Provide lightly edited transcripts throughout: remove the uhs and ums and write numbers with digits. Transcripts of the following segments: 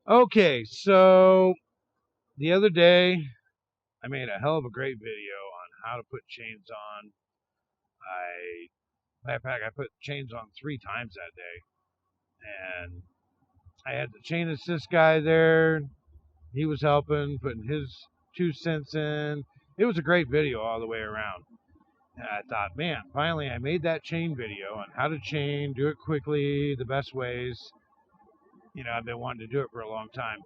Okay, so the other day I made a hell of a great video on how to put chains on. Matter of fact, I put chains on 3 times that day, and I had the chain assist guy there. He was helping, putting his 2 cents in. It was a great video all the way around. And I thought, man, finally I made that chain video on how to chain, do it quickly, the best ways. I've been wanting to do it for a long time.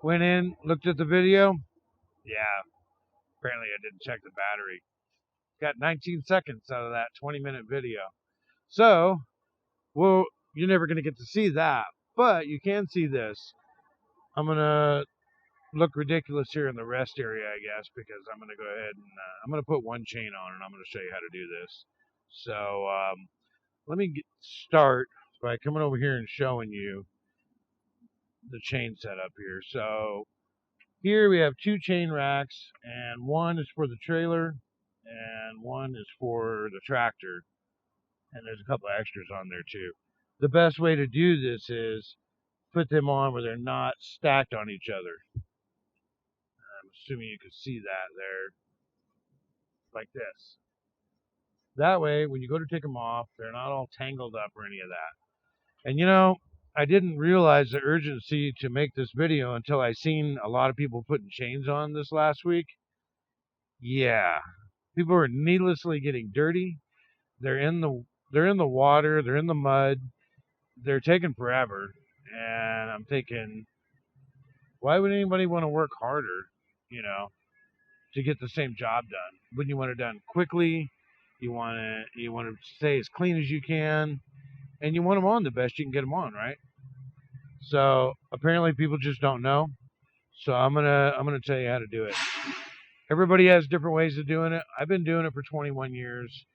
Went in, looked at the video. Yeah, apparently I didn't check the battery. Got 19 seconds out of that 20-minute video. So, well, you're never going to get to see that, but you can see this. I'm going to look ridiculous here in the rest area, I guess, because I'm going to go ahead and I'm going to put one chain on, and I'm going to show you how to do this. So, let me start by coming over here and showing you the chain setup here. So, here we have 2 chain racks, and one is for the trailer, and one is for the tractor. And there's a couple of extras on there too. The best way to do this is put them on where they're not stacked on each other. I'm assuming you can see that there, like this. That way, when you go to take them off, they're not all tangled up or any of that. And I didn't realize the urgency to make this video until I seen a lot of people putting chains on this last week. Yeah, people are needlessly getting dirty. They're in the water, they're in the mud, they're taking forever. And I'm thinking, why would anybody want to work harder, to get the same job done? Wouldn't you want it done quickly? You want to stay as clean as you can, and you want them on the best you can get them on, right? So apparently people just don't know. So I'm gonna tell you how to do it. Everybody has different ways of doing it. I've been doing it for 21 years.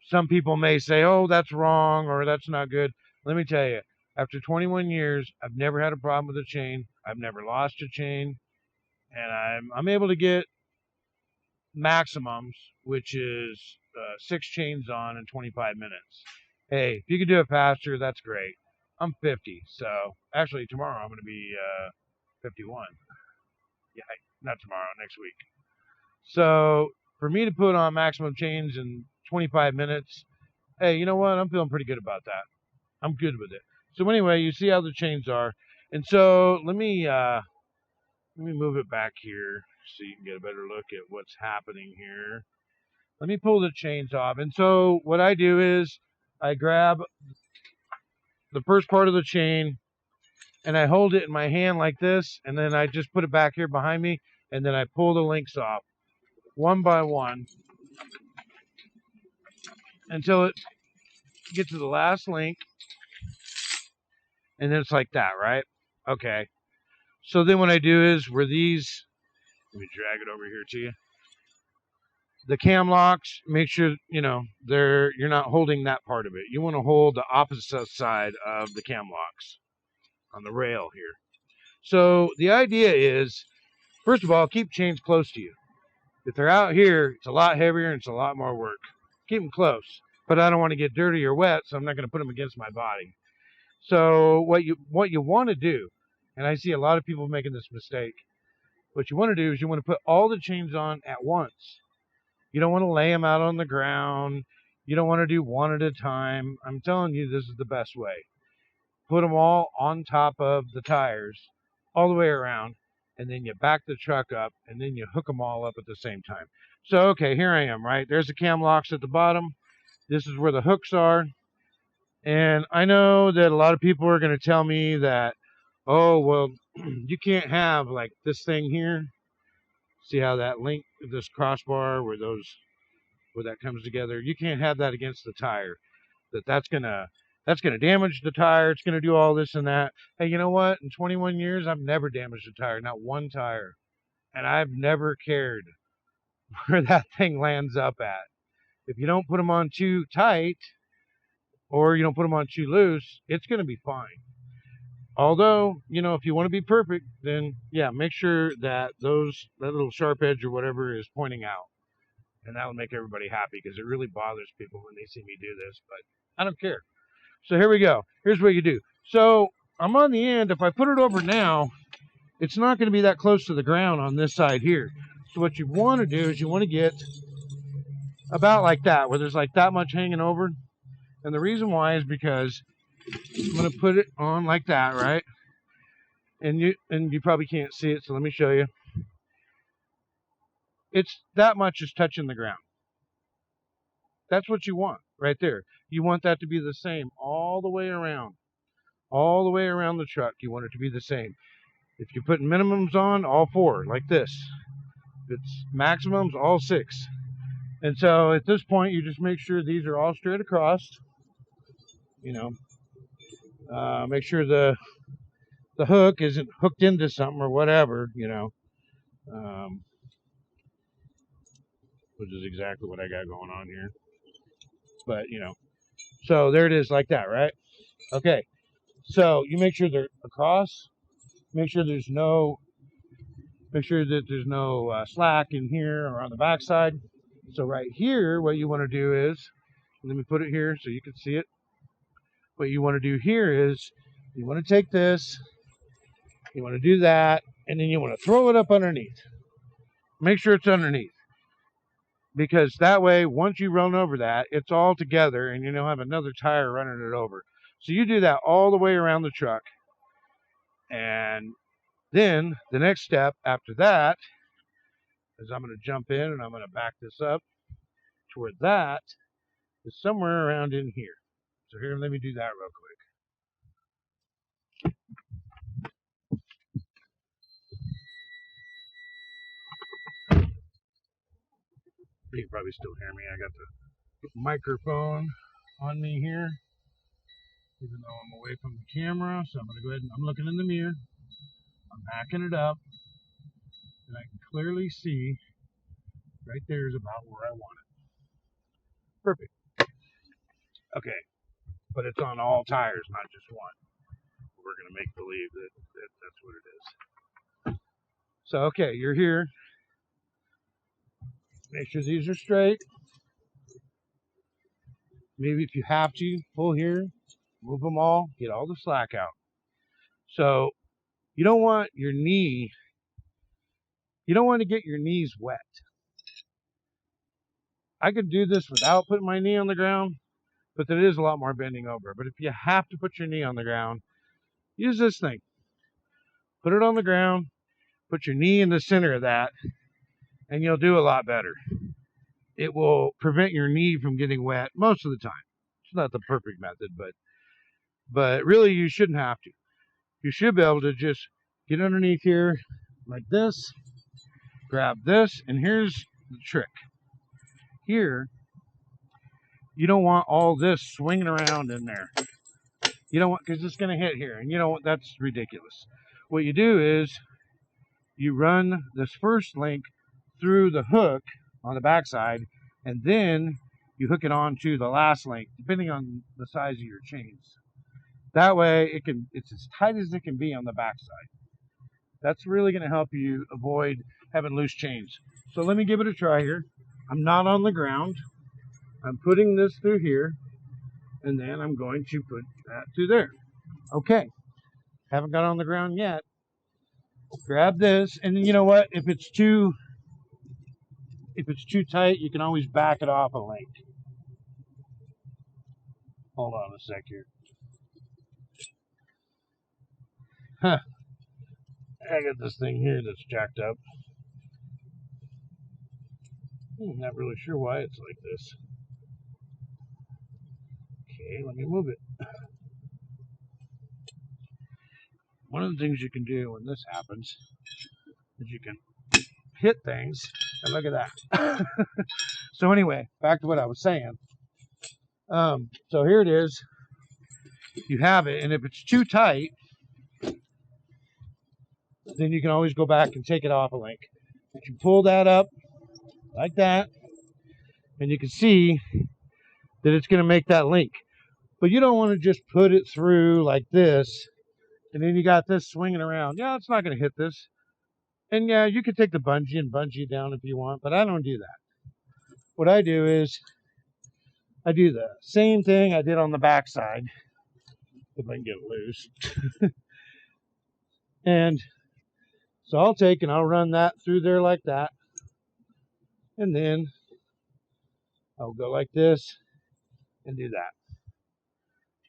Some people may say, oh, that's wrong or that's not good. Let me tell you, after 21 years, I've never had a problem with a chain. I've never lost a chain. And I'm able to get maximums, which is 6 chains on in 25 minutes. Hey, if you can do it faster, that's great. I'm 50, so actually tomorrow I'm going to be 51. Yeah, not tomorrow, next week. So for me to put on maximum chains in 25 minutes, hey, you know what? I'm feeling pretty good about that. I'm good with it. So anyway, you see how the chains are. And so let me move it back here so you can get a better look at what's happening here. Let me pull the chains off. And so what I do is I grab the first part of the chain and I hold it in my hand like this, and then I just put it back here behind me, and then I pull the links off one by one until it gets to the last link. And then it's like that, right? Okay. So then what I do is where these, let me drag it over here to you. The cam locks, make sure, you're not holding that part of it. You want to hold the opposite side of the cam locks on the rail here. So the idea is, first of all, keep chains close to you. If they're out here, it's a lot heavier and it's a lot more work. Keep them close. But I don't want to get dirty or wet, so I'm not going to put them against my body. So what you want to do, and I see a lot of people making this mistake, what you want to do is you want to put all the chains on at once. You don't want to lay them out on the ground. You don't want to do one at a time. I'm telling you, this is the best way. Put them all on top of the tires all the way around, and then you back the truck up, and then you hook them all up at the same time. So, okay, here I am, right? There's the cam locks at the bottom. This is where the hooks are. And I know that a lot of people are going to tell me that, oh, well, you can't have like this thing here. See how that link, this crossbar where that comes together, you can't have that against the tire. That's gonna damage the tire. It's gonna do all this and that. Hey, you know what? In 21 years, I've never damaged a tire, not one tire, and I've never cared where that thing lands up at. If you don't put them on too tight, or you don't put them on too loose, it's gonna be fine. Although, if you want to be perfect, then yeah, make sure that that little sharp edge or whatever is pointing out. And that will make everybody happy because it really bothers people when they see me do this, but I don't care. So here we go. Here's what you do. So I'm on the end. If I put it over now, it's not going to be that close to the ground on this side here. So what you want to do is you want to get about like that, where there's like that much hanging over. And the reason why is because I'm going to put it on like that, right? And you probably can't see it, so let me show you. It's that much is touching the ground. That's what you want right there. You want that to be the same all the way around. All the way around the truck, you want it to be the same. If you're putting minimums on, all 4, like this. If it's maximums, all 6. And so at this point, you just make sure these are all straight across. You know, make sure the hook isn't hooked into something or whatever, you know. Which is exactly what I got going on here. But, you know, so there it is like that, right? Okay. So you make sure they're across. Make sure that there's no slack in here or on the back side. So right here, what you want to do is, let me put it here so you can see it. What you want to do here is, you want to take this, you want to do that, and then you want to throw it up underneath. Make sure it's underneath. Because that way, once you run over that, it's all together and you don't have another tire running it over. So you do that all the way around the truck. And then the next step after that is I'm going to jump in and I'm going to back this up to where that is somewhere around in here. So here, let me do that real quick. You can probably still hear me. I got the microphone on me here, even though I'm away from the camera. So I'm going to go ahead and I'm looking in the mirror. I'm backing it up, and I can clearly see right there is about where I want it. Perfect. Okay, but it's on all tires, not just one. We're going to make believe that that's what it is. So, okay, you're here. Make sure these are straight. Maybe if you have to, pull here, move them all, get all the slack out. So, you don't want your knee, you don't want to get your knees wet. I could do this without putting my knee on the ground, but there is a lot more bending over. But if you have to put your knee on the ground, use this thing. Put it on the ground, put your knee in the center of that, and you'll do a lot better. It will prevent your knee from getting wet most of the time. It's not the perfect method, but really you shouldn't have to. You should be able to just get underneath here like this, grab this, and here's the trick. Here, you don't want all this swinging around in there. You don't want, because it's going to hit here, and you know what, that's ridiculous. What you do is you run this first link through the hook on the backside, and then you hook it onto the last link, depending on the size of your chains. That way, it's as tight as it can be on the backside. That's really going to help you avoid having loose chains. So let me give it a try here. I'm not on the ground. I'm putting this through here, and then I'm going to put that through there. Okay, haven't got on the ground yet. Grab this, and you know what? If it's too tight, you can always back it off a link. Hold on a sec here. Huh. I got this thing here that's jacked up. I'm not really sure why it's like this. Okay, let me move it. One of the things you can do when this happens is you can hit things, and look at that. So anyway, back to what I was saying. So here it is. You have it, and if it's too tight, then you can always go back and take it off a link. If you pull that up like that, and you can see that it's going to make that link. But you don't want to just put it through like this, and then you got this swinging around. Yeah, it's not going to hit this. And yeah, you could take the bungee and bungee down if you want, but I don't do that. What I do is I do the same thing I did on the backside. if I can get it loose. And so I'll run that through there like that. And then I'll go like this and do that.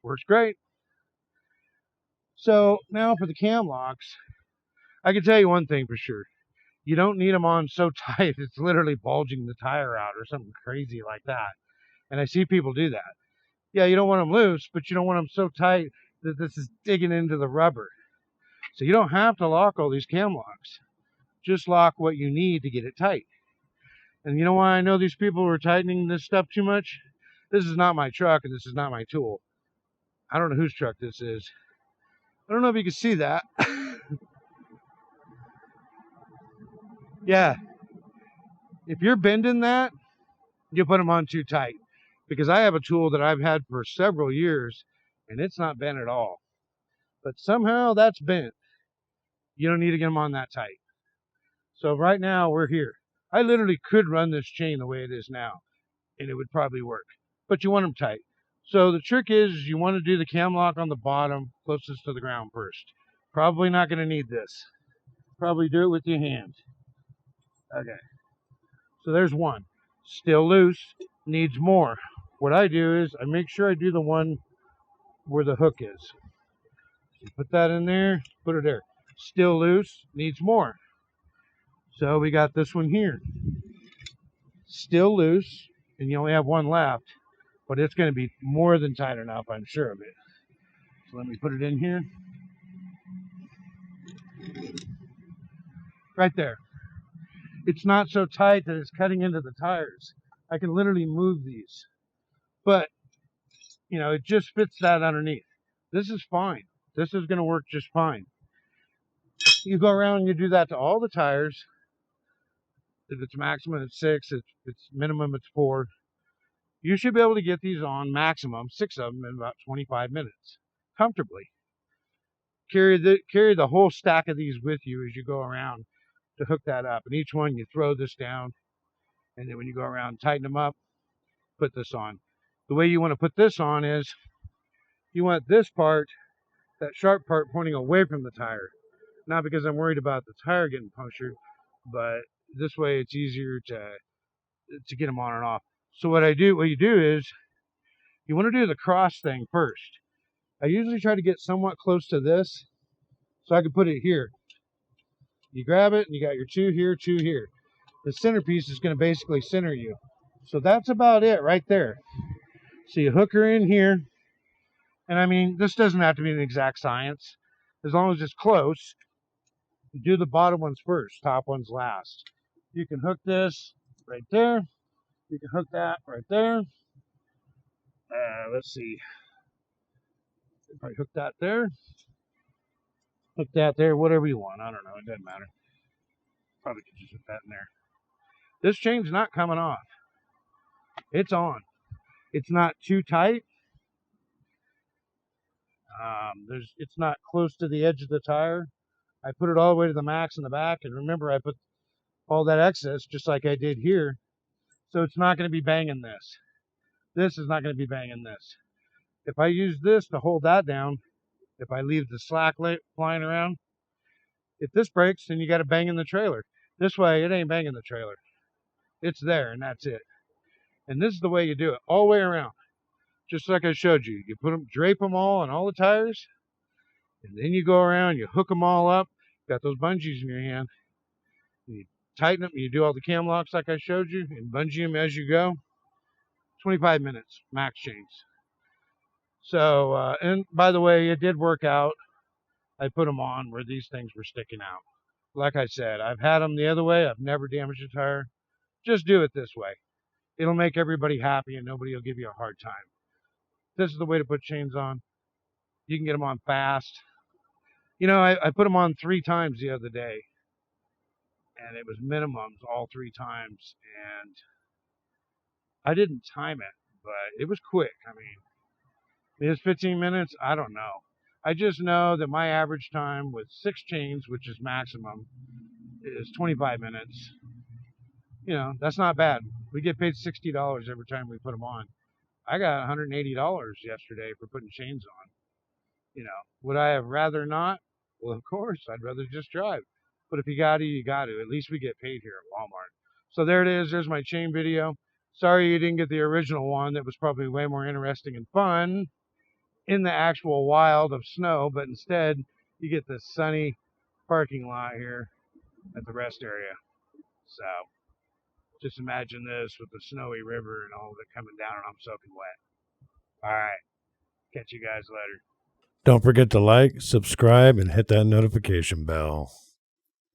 Works great. So now for the cam locks, I can tell you one thing for sure. You don't need them on so tight it's literally bulging the tire out or something crazy like that. And I see people do that. Yeah, you don't want them loose, but you don't want them so tight that this is digging into the rubber. So you don't have to lock all these cam locks. Just lock what you need to get it tight. And you know why I know these people are tightening this stuff too much? This is not my truck and this is not my tool. I don't know whose truck this is. I don't know if you can see that. Yeah. If you're bending that, you put them on too tight. Because I have a tool that I've had for several years and it's not bent at all. But somehow that's bent. You don't need to get them on that tight. So right now we're here. I literally could run this chain the way it is now and it would probably work. But you want them tight. So the trick is you want to do the cam lock on the bottom closest to the ground first. Probably not going to need this. Probably do it with your hand. Okay. So there's one. Still loose. Needs more. What I do is I make sure I do the one where the hook is. So put that in there. Put it there. Still loose. Needs more. So we got this one here. Still loose. And you only have one left. But it's going to be more than tight enough, I'm sure of it. So let me put it in here. Right there. It's not so tight that it's cutting into the tires. I can literally move these. But, you know, it just fits that underneath. This is fine. This is going to work just fine. You go around and you do that to all the tires. If it's maximum, it's 6. If it's minimum, it's 4. You should be able to get these on maximum, 6 of them, in about 25 minutes. Comfortably. Carry the whole stack of these with you as you go around to hook that up. And each one you throw this down. And then when you go around, tighten them up, put this on. The way you want to put this on is you want this part, that sharp part, pointing away from the tire. Not because I'm worried about the tire getting punctured, but this way it's easier to get them on and off. So what you do is you want to do the cross thing first. I usually try to get somewhat close to this so I can put it here. You grab it and you got your 2 here, 2 here. The centerpiece is going to basically center you. So that's about it right there. So you hook her in here. And I mean, this doesn't have to be an exact science. As long as it's close, do the bottom ones first, top ones last. You can hook this right there. You can hook that right there. Let's see. If I hook that there, hook that there, whatever you want. I don't know. It doesn't matter. Probably could just hook that in there. This chain's not coming off. It's on. It's not too tight. It's not close to the edge of the tire. I put it all the way to the max in the back, and remember I put all that excess just like I did here. So it's not going to be banging this. This is not going to be banging this. If I use this to hold that down, if I leave the slack flying around, if this breaks, then you got to bang in the trailer. This way, it ain't banging the trailer. It's there, and that's it. And this is the way you do it, all the way around. Just like I showed you. You drape them all on all the tires, and then you go around, you hook them all up. Got those bungees in your hand. You tighten them, you do all the cam locks like I showed you, and bungee them as you go. 25 minutes, max chains. So, and by the way, it did work out. I put them on where these things were sticking out. Like I said, I've had them the other way. I've never damaged a tire. Just do it this way. It'll make everybody happy and nobody will give you a hard time. This is the way to put chains on. You can get them on fast. You know, I put them on 3 times the other day. And it was minimums all 3 times. And I didn't time it, but it was quick. I mean, it was 15 minutes. I don't know. I just know that my average time with 6 chains, which is maximum, is 25 minutes. You know, that's not bad. We get paid $60 every time we put them on. I got $180 yesterday for putting chains on. Would I have rather not? Well, of course, I'd rather just drive. But if you got to, you got to. At least we get paid here at Walmart. So there it is. There's my chain video. Sorry you didn't get the original one. That was probably way more interesting and fun in the actual wild of snow. But instead, you get this sunny parking lot here at the rest area. So just imagine this with the snowy river and all of it coming down and I'm soaking wet. All right. Catch you guys later. Don't forget to like, subscribe, and hit that notification bell.